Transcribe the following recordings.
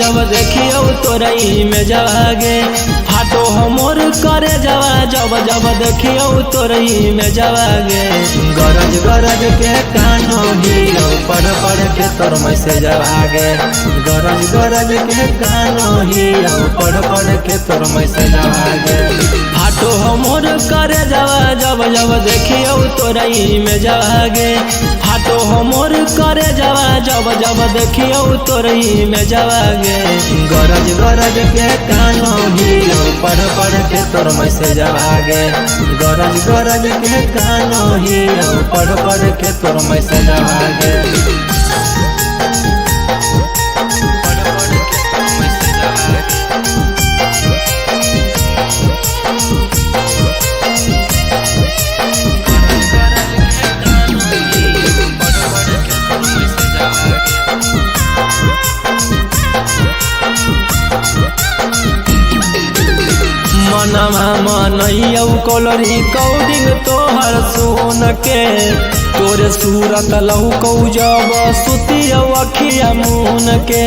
जब देखियो तोरई में जागे फाटो हमर करे जावा जब जब देखियो तोरई में जागे गरज गरज के कानो हियो पढ़ पढ़ के तोर में से जागे गरज गरज के कानो हियो पढ़ पढ़ के तोर में से जागे फाटो हमर करे जावा जब जब देखियो तोरई में जागे फाटो हमर करे जावा जब जब देखियो तोरई में जागे गरज गरज के कानो हियो पढ़ पढ़ के तोर में से जागे गरज गरज के कानो हियो पढ़ पढ़ के तोर में से जागे मनवा मनैयौ कोलरी कौडिंग तोहर सोन के तोरे सूरत लौकौ जब सुतियौ अखिया मून के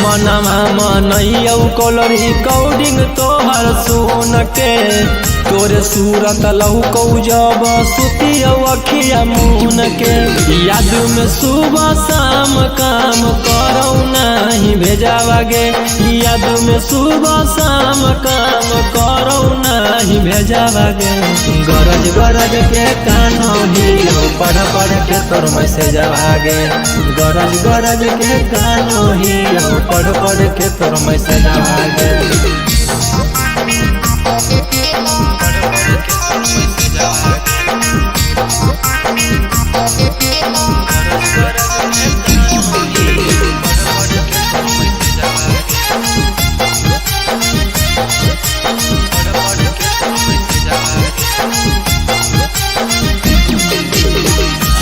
मनवा मनैयौ कोलरी कौडिंग तोहर सोन के तोरे सूरत लौकौ जब सुतियौ अखिया मून के याद में सुबह शाम काम करौ नहीं भेजावागे याद में सुबह शाम काम करौ नहीं भेजावागे गरज गरज के कानो हियो पढ़ पढ़ के तोर में से जागे गरज गरज के कानो हियो पढ़ पढ़ के तोर में से जागे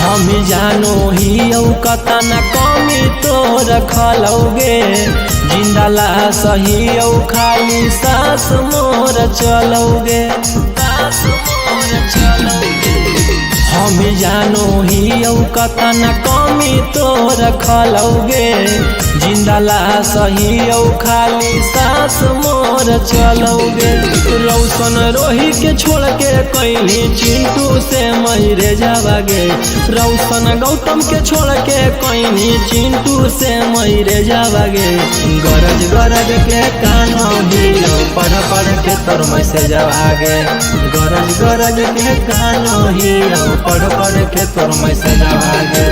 हम जानो ही कतना कमी तो रखलोगे जिंदा लाश ही खाली सांस मोर चलोगे हम जानो ही कतना कमी तो रखलोगे जिंदा लाश ही खाली सांस मोर चलोगे रौशन रोही के छोड़ के कैली चिंटू से मरे जावागे रौशन गौतम के छोड़ के कैली चिंटू से मरे जावागे गरज गरज के कानो हियो पढ़ पढ़ के तोर में से जागे गरज गरज के कानो हियो पढ़ पढ़ के तोर में से जागे।